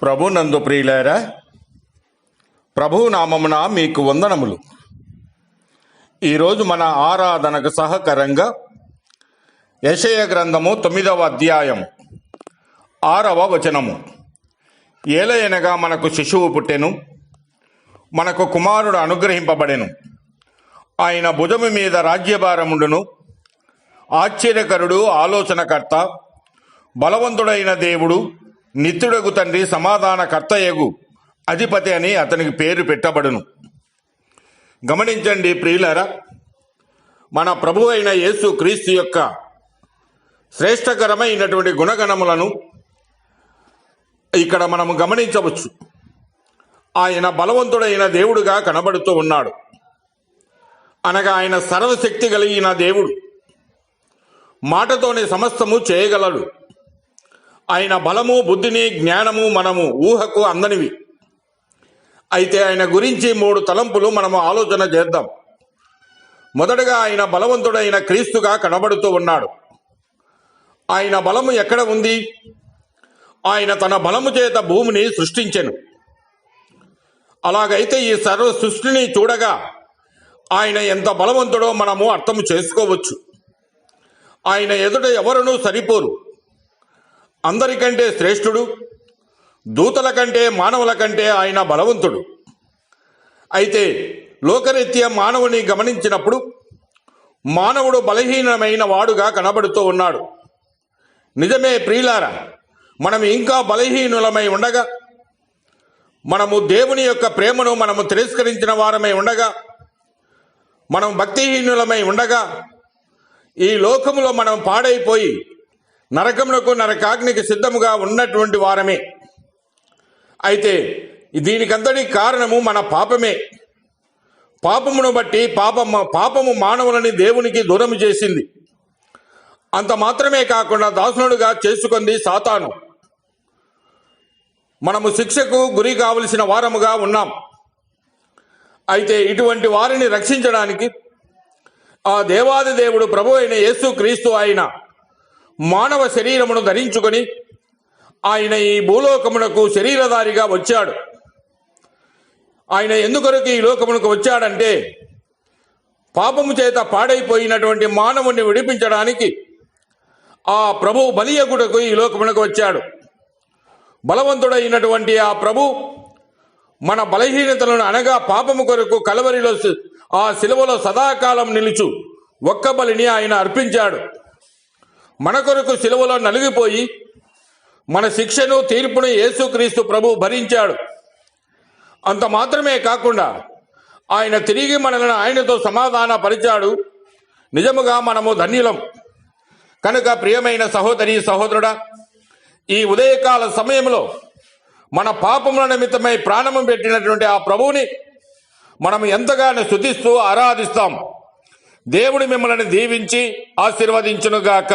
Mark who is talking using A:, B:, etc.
A: ప్రభునందు ప్రియులారా, ప్రభువు నామమున మీకు వందనములు. ఈరోజు మన ఆరాధనకు సహకరంగా యెషయా గ్రంథము 9వ అధ్యాయం 6వ వచనము. ఏలయనగా మనకు శిశువు పుట్టెను, మనకు కుమారుడు అనుగ్రహింపబడెను, ఆయన భుజము మీద రాజ్యభారముండును. ఆశ్చర్యకరుడు, ఆలోచనకర్త, బలవంతుడైన దేవుడు, నిత్యుడగు తండ్రి, సమాధానకర్తయగు అధిపతి అని అతనికి పేరు పెట్టబడును. గమనించండి ప్రియులారా, మన ప్రభు అయిన యేసు క్రీస్తు యొక్క శ్రేష్టకరమైనటువంటి గుణగణములను ఇక్కడ మనము గమనించవచ్చు. ఆయన బలవంతుడైన దేవుడుగా కనబడుతూ ఉన్నాడు. అనగా ఆయన సర్వశక్తి కలిగిన దేవుడు, మాటతోనే సమస్తము చేయగలడు. ఆయన బలము, బుద్ధిని, జ్ఞానము మనము ఊహకు అందనివి. అయితే ఆయన గురించి 3 తలంపులు మనము ఆలోచన చేద్దాం. మొదటగా ఆయన బలవంతుడైన క్రీస్తుగా కనబడుతూ ఉన్నాడు. ఆయన బలము ఎక్కడ ఉంది? ఆయన తన బలము చేత భూమిని సృష్టించెను. అలాగైతే ఈ సర్వ సృష్టిని చూడగా ఆయన ఎంత బలవంతుడో మనము అర్థం చేసుకోవచ్చు. ఆయన ఎదుట ఎవరునూ సరిపోరు. అందరికంటే శ్రేష్ఠుడు, దూతల కంటే, మానవుల కంటే ఆయన బలవంతుడు. అయితే లోకరీత్యా మానవుని గమనించినప్పుడు మానవుడు బలహీనమైన వాడుగా కనబడుతూ ఉన్నాడు. నిజమే ప్రియులారా, మనం ఇంకా బలహీనులమై ఉండగా, మనము దేవుని యొక్క ప్రేమను మనము తిరస్కరించిన వారమై ఉండగా, మనం భక్తిహీనులమై ఉండగా, ఈ లోకములో మనం పాడైపోయి నరకమునకు, నరకాగ్నికి సిద్ధముగా ఉన్నటువంటి వారమే. అయితే దీనికంతటి కారణము మన పాపమే. పాపమును బట్టి పాపము మానవులని దేవునికి దూరం చేసింది. అంత మాత్రమే కాకుండా దాసునుడుగా చేసుకుంది సాతాను. మనము శిక్షకు గురి కావలసిన వారముగా ఉన్నాం. అయితే ఇటువంటి వారిని రక్షించడానికి ఆ దేవాది దేవుడు ప్రభు అయిన యేసు క్రీస్తు ఆయన మానవ శరీరమును ధరించుకొని ఆయన ఈ భూలోకమునకు శరీరధారిగా వచ్చాడు. ఆయన ఎందుకొరకు ఈ లోకమునకు వచ్చాడంటే, పాపము చేత పాడైపోయినటువంటి మానవుని విడిపించడానికి ఆ ప్రభు బలియగుటకు ఈ లోకమునకు వచ్చాడు. బలవంతుడైనటువంటి ఆ ప్రభు మన బలహీనతలను, అనగా పాపము కొరకు కలవరిలో ఆ శిలువలో సదాకాలం నిలుచు ఒక్క బలిని ఆయన అర్పించాడు. మన కొరకు శిలువలో నలిగిపోయి మన శిక్షను, తీర్పును యేసుక్రీస్తు ప్రభు భరించాడు. అంత మాత్రమే కాకుండా ఆయన తిరిగి మనల్ని ఆయనతో సమాధాన పరిచాడు. నిజముగా మనము ధన్యులం. కనుక ప్రియమైన సహోదరి, సహోదరుడా, ఈ ఉదయకాల సమయంలో మన పాపముల నిమిత్తమై ప్రాణము పెట్టినటువంటి ఆ ప్రభువుని మనం ఎంతగానో స్తుతిస్తూ ఆరాధిస్తాం. దేవుడు మిమ్మల్ని దీవించి ఆశీర్వదించునుగాక.